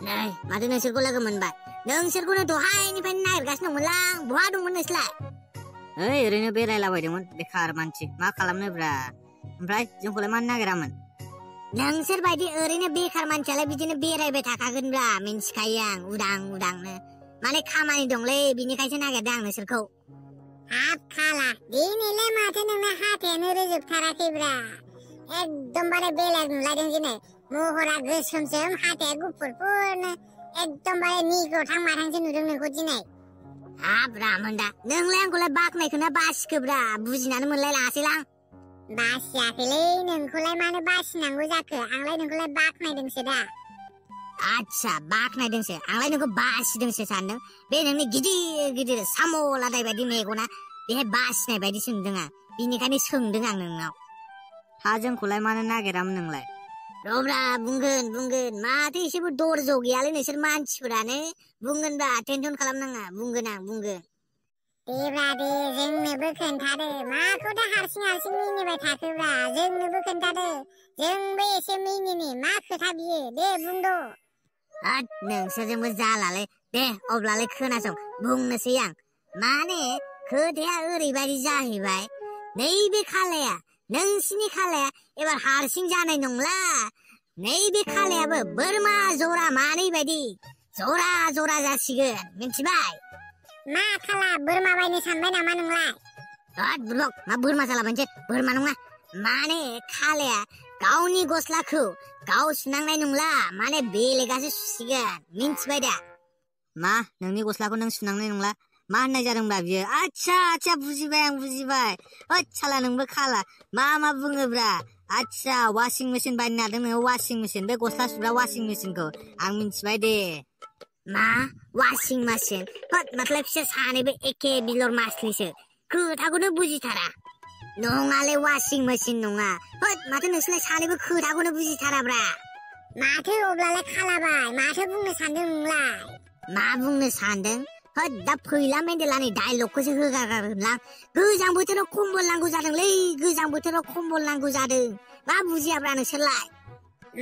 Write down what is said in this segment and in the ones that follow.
नै माथो नोंसोरखौ लोगो मोनबाय नोंसोरखौनो दहायनिफ्रायनो नागिरगासिनो दंमोनलां बहा दंमोन नोंसोरलाय ओरैनो बेरायलाबायदोंमोन बेखार मानसि मा खालामनोब्रा ओमफ्राय जोंखौलाय मानो नागिरामोन नोंसोर बायदि ओरैनो बेखार मानसियालाय बिदिनो बेरायबाय थाखागोनब्रा मिन्थिखायो आं उदांनो माने खामानि दंलै बिनिखायसो नागिरदों आं नोंसोरखौ हाब खाला दिनैलाय माथो नोंना हाथायानो रोजोबथाराखैब्रा एकदमबारे बेलेग नुलायदों दिनै महरा गोसोमसोम हाथाया गुफुरफुरनो एकदमबारे निग्रथां माथांसो नुदों नोंखौ दिनै हाब रामोनदा नोंलाय आंखौलाय बाख्नायखोना बासिखोब्रा बुजिनानै मोनलाय लाङासैलां बासियाखैलै नोंखौलाय मानो बासिनांगौ जाखो आंलाय नोंखौलाय बाख्नायदोंसो दा आच्छा बाख्नायदोंसो आंलाय नोंखौ बासिदोंसो सानदों बे नोंनि गिदिर साम' लादाय बायदि मेगना बेहाय बासिनाय बायदिसो नुदों आं बिनिखायनो सोंदों आं नोंनाव हा जोंखौलाय मानो नागिरामोन नोंलाय रब्रा बुंगोन माथो एसेबो दरज गैयालै नोंसोर मानसिफोरानो बुंगोनब्रा टेनसन खालामनाङा बुंगोन देब्रा दे जोंनोबो खोन्थादो माखौ दा हारसिं मिनिबाय थाखोब्रा जोंनोबो खोन्थादो जोंबो एसे मिनिनि मा खोथा बियो दे बुंद' हाद नोंसोरजोंबो जालालै दे अब्लालाय खोनासं बुंनोसै आं माने खोथाया ओरैबायदि जाहैबाय नैबे खालाया नोंसिनि खालाया एबार हारसिं जानाय नंला नैबे खालायाबो बोरमा जरा मानै बायदि जरा जासिगोन मिन्थिबाय मा खाला बोरमा बायनो सानबाय नामा नोंलाय हाद बुरबक मा बोरमा जालाबायनोसै बोरमा नङा माने खालाया गावनि गस्लाखौ गाव सुनांनाय नंला माने बेलेगासो सुसिगोन मिन्थिबाय दा मा नोंनि गस्लाखौ नों सुनांनाय नंला मा होननाय जादोंब्रा बियो आच्छा बुजिबाय आं बुजिबाय ओद साला नोंबो खाला मा बुङोब्रा आच्छा वाशिं मेसिन बायनो नागिरदों नोङो वाशिं मेसिन बे गस्ला सुग्रा वाशिं मेसिनखौ आं मिन्थिबाय दे मा वाशिं मेसिन होद मतलब बिसोर सानैबो एखे बिलर मासलिसो खोथाखौनो बुजिथारा नङालै वाशिं मेसिन नङा होद माथो नोंसोरलाय सानैबो खोथाखौनो बुजिथाराब्रा माथो अब्लालाय खालाबाय माथो बुंनो सानदों नोंलाय मा बुंनो सानदों होद दा फैला मेन्देलानि डायलगखौसो होगारगारगोनलां गोजां बोथोराव कम्बल नांगौ जादोंलै गोजां बोथोराव कम्बल नांगौ जादों मा बुजियाब्रा नोंसोरलाय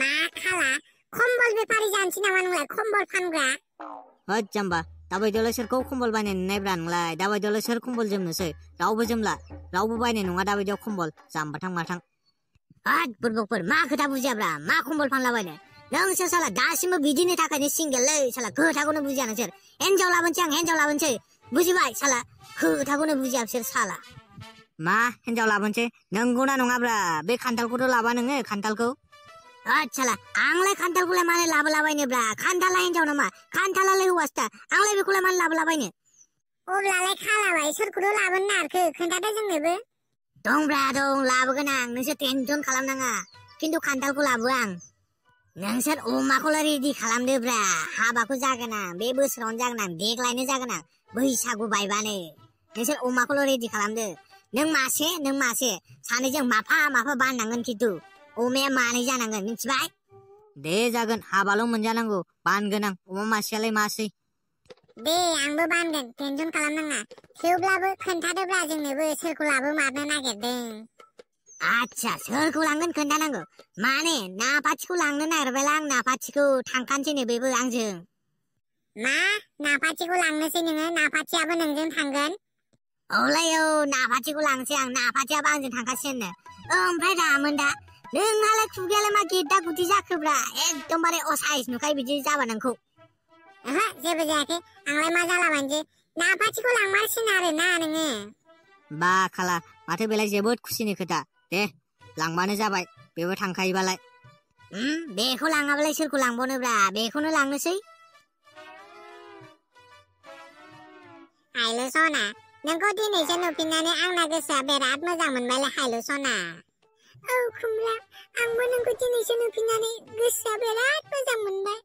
मा खाला कम्बल बेफारि जानोसै नामा नोंलाय कम्बल फानग्रा होद जाम्बा दाबायदियावलाय सोरखौ कम्बल बायनाय नुनायब्रा नोंलाय दाबायदियावलाय सोर कम्बल जोमनोसै रावबो जोमला रावबो बायनाय नङा दाबायदियाव कम्बल जाम्बाथां माथां हाद बुरबकफोर मा खोथा बुजियाब्रा मा कम्बल फानलाबायनो नोंसोर साला दासिमबो बिदिनि थाखायनो सिंगेललै साला खोथाखौनो बुजिया नोंसोर हिन्जाव लाबोनोसै बुजिबाय साला खोथाखौनो बुजिया बिसोर साला मा हिन्जाव लाबोनोसै नंगौना नङाब्रा बे खान्थालखौथ' लाबा नोङो खान्थालखौ आच्छाला आंलाय खान्थालखौलाय मानो लाबोलाबायनोब्रा खान्थाला हिन्जाव नामा खान्थालालाय हौवासो दा आंलाय बेखौलाय मानो लाबोलाबायनो अब्लालाय खालाबाय सोरखौथ' लाबोनो नारखो खोन्थादो जोंनोबो दंब्रा दं लाबोगोन आं नोंसोर टेनसन खालामनाङा खिन्थु खान्थालखौ लाबो आं नोंसोर अमाखौल' रेडि खालामदोब्रा हाबाखौ जागोन आं बे बोसोरावनो जागोन आं देग्लायनो जागोन आं बैसागु बायबानो नोंसोर अमाखौल' रेडि खालामदो नों मासे सानैजों माफा बाननांगोन खिन्थु अमाया मानै जानांगोन मिन्थिबाय दे जागोन हाबाल' मोनजानांगौ बानगोन आं अमा मासेयालाय मासै दे आंबो बानगोन टेनसन खालामनाङा थेवब्लाबो खोन्थादोब्रा जोंनोबो सोरखौ लाबोमारनो नागिरदों आच्छा सोरखौ लांगोन खोन्थानांगौ माने नाफाथिखौ लांनो नागिरबायलां नाफाथिखौ थांखानोसैनो बेबो आंजों मा नाफाथिखौ लांनोसै नोङो नाफाथियाबो नोंजों थांगोन औलै औ नाफाथिखौ लांसै आं नाफाथियाबो आंजों थांखासिगोननो ओमफ्राय रामोनदा नोंहालाय खुगायालाय मा गेद्दा गुदि जाखोब्रा एकदमबारे असाइस नुखायो बिदि जाबा नोंखौ ओहो जेबो जायाखै आंलाय मा जालाबायनोसै नाफाथिखौ लांमारसिन आरो ना नोङो बा खाला माथो बेलाय जोबोद खुसिनि खोथा दे लांबानो जाबाय बेबो थांखायोबालाय बेखौ लाङाबालाय सोरखौ लांबावनोब्रा बेखौनो लांनोसै हायलु सना नोंखौ दिनैसो नुफिननानै आंना गोसोआ बिराद मोजां मोनबायलै हायलु सना औ खुमब्रा आंबो नोंखौ दिनैसो नुफिननानै गोसोआ बिराद मोजां मोनबाय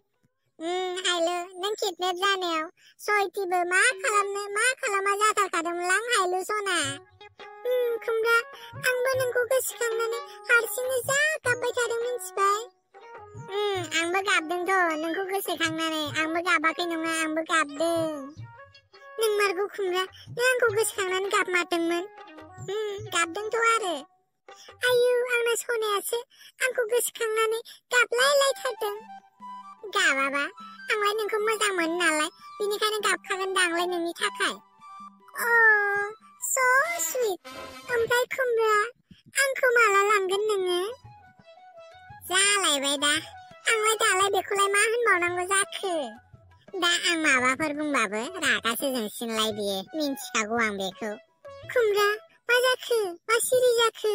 हायलु नों किडनेप जानायाव सयथिबो मा खालामनो मा खालामा जाथारखादोंमोनलां हायलु सना खुमब्रा आंबो नोंखौ गोसोखांनानै हारसिंनो जा गाबबाय थादों मिन्थिबाय आंबो गाबदोंथ' नोंखौ गोसोखांनानै आंबो गाबाखै नङा आंबो गाबदों नोंमारगौ खुमब्रा नों आंखौ गोसोखांनानै गाबमारदोंमोन गाबदोंथ' आरो आयु आंना सनायासो आंखौ गोसोखांनानै गाबलायलायथारदों गाबाबा आंलाय नोंखौ मोजां मोनो नालाय बिनिखायनो गाबखागोनदां आंलाय नोंनि थाखाय so sweet ओमफ्राय खुमब्रा आंखौ माला लांगोन नोङो जालायबाय दा आंलाय दालाय बेखौलाय मा होनबावनांगौ जाखो दा आं माबाफोर बुंबाबो रागासो जोंसिनलाय बियो मिन्थिखागौ आं बेखौ खुमब्रा मा जाखो मा सिरि जाखो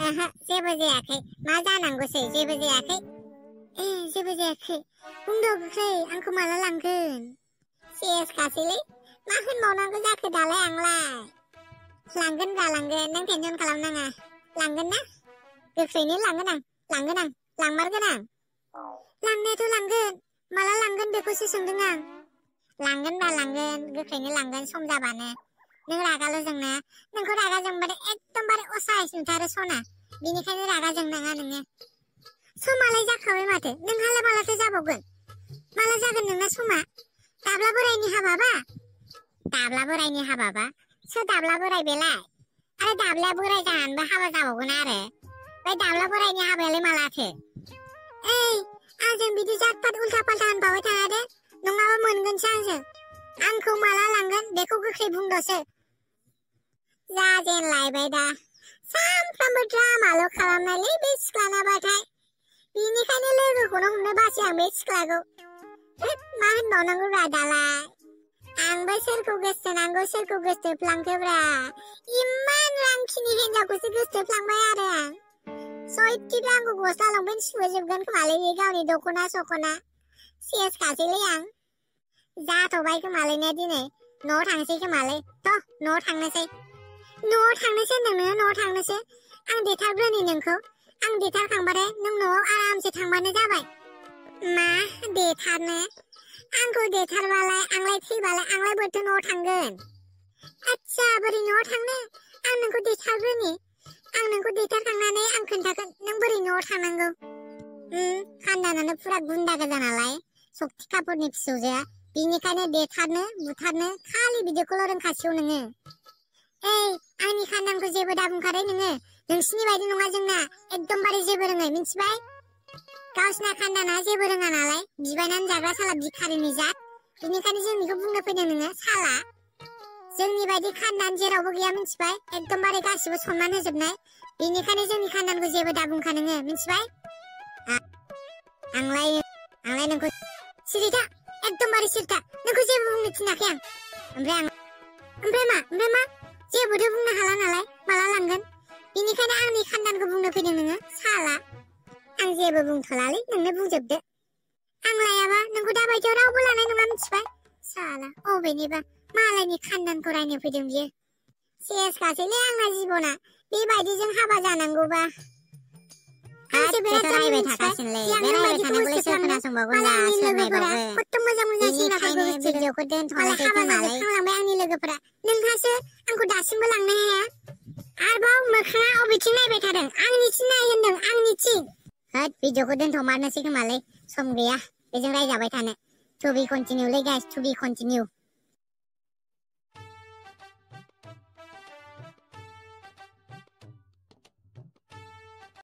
ओहो जेबो जायाखै मा जानांगौसै जेबो जायाखै जेबो जायाखै बुंद' गोख्रै आंखौ माला लांगोन सेसखासैलै मा होनबावनांगौ जाखो दालाय आंलाय लांगोन नों टेनसन खालामनाङा लांगोन ना गोख्रैनो लांगोन आं लांमारगोन आं लांनायाथ' लांगोन माला लांगोन बेखौसो सोंदों आं लांगोन गोख्रैनो लांगोन सम जाबानो नों रागाल' जोंना नोंखौ रागा जोंबाथाय एकदमबारे असाइस नुथारो सना बिनिखायनो रागा जोंनाङा नोङो समालाय जाखाबाय माथो नोंहालाय मालाथो जाबावगोन माला जागोन नोंना समा दाब्ला बोरायनि हाबाबा सोर दाब्ला बोराय बेलाय आरो दाब्लाया बोराय जानानैबो हाबा जाबावगोन आरो बै दाब्ला बोरायनि हाबायालाय मालाथो आंजों बिदि जात-पात उल्था-पाल्था होनबाय थाङा दे नङाबा मोनगोनसो आंखौ माला लांगोन बेखौ गोख्रै बुंदोसो जाजेनलायबाय दा सानफ्रामबो द्रामाल' खालामनायलै बे सिख्लानाबाथाय बिनिखायनो लोगोखौनो हमनो बासै आं बे सिख्लाखौ मा होनबावनांगौ रा दालाय आंबो सोरखौ गोसोथोफ्लांखोब्रा इमान रांखिनि हिनजावखौसो गोसोथोफ्लांबाय आरो आं सयथिबो आंखौ गस्ला लंपेन सुहोजोबगोन खोमालै बे गावनि दख'ना सख'ना सेसखासैलै आं जाथ'बाय खोमालै ने दिनै न'आव थांसै खोमालै न'आव थांनोसै होनदों न'आव थांनोसै आं देथारग्रोनि नोंखौ आं देथारखांबाथाय नों न'आव आरामसे थांबानो जाबाय मा देथारनो आंखौ देथारबालाय आंलाय थैबालाय आंलाय बोरैथो न'आव थांगोन आच्छा बोरै न'आव थांनो आं नोंखौ देथारग्रोनि आं नोंखौ देथारखांनानै आं खोन्थागोन नों बोरै न'आव थांनांगौ खान्दानानो फुरा गुन्दा गोजा नालाय सक्ति कापुरनि फिसौजोआ बिनिखायनो देथारनो बुथारनो खालि बिदिखौल' रोंखासिगौ नोङो आंनि खान्दानखौ जेबो दाबुंखारै नोङो नोंसिनि बायदि नङा जोंना एकदमबारे जेबो रोङै मिन्थिबाय गावसिना खान्दाना जेबो रोङा नालाय बिबायनानै जाग्रा साला भिखारिनि जात बिनिखायनो जोंनिखौ बुंनो फैदों नोङो साला जोंनि बायदि खान्दान जेरावबो गैया मिन्थिबाय एकदमबारे गासिबो सनमान होजोबनाय बिनिखायनो जोंनि खान्दानखौ जेबो दाबुंखा नोङो मिन्थिबाय आंलाय नोंखौ सिरिथा एकदमबारे सिरिथा नोंखौ जेबो बुंनो थिनाखै आं ओमफ्राय मा जेबोथ' बुंनो हाला नालाय माला लांगोन बिनिखायनो आंनि खान्दानखौ बुंनो फैदों नोङो साला आं जेबो बुंथ'लालै नोंनो बुंजोबदो आं लायाबा नोंखौ दाबायदियाव रावबो लानाय नङा मिन्थिबाय साला अबेनिबा मालायनि खान्दानखौ रायनो फैदों बियो सेसखासैलै आंना जिबना बेबायदिजों हाबा जानांगौबा आंसो बिराद रायबाय थाखासिनोलै रायबाय थानांगौलै सोर खोनासंबावगोन दा सोर नायबावगोन खथ' मोजां सिंग्राफोरखौ भिडिअखौ दोनथ'नोसै खोमालै थांलांबाय आंनि लोगोफोरा नोंहासो आंखौ दासिमबो लांनो हाया आरोबाव मोखाङा अबेथिं नायबाय थादों आंनिथिं नाय होनदों आंनिथिं भिडिअखौ दोनथ'मारनोसै खोमालै सम गैया बेजों रायजाबाय थानो टु बि कन्टिनिउ लै गाइस टु बि कन्टिनिउ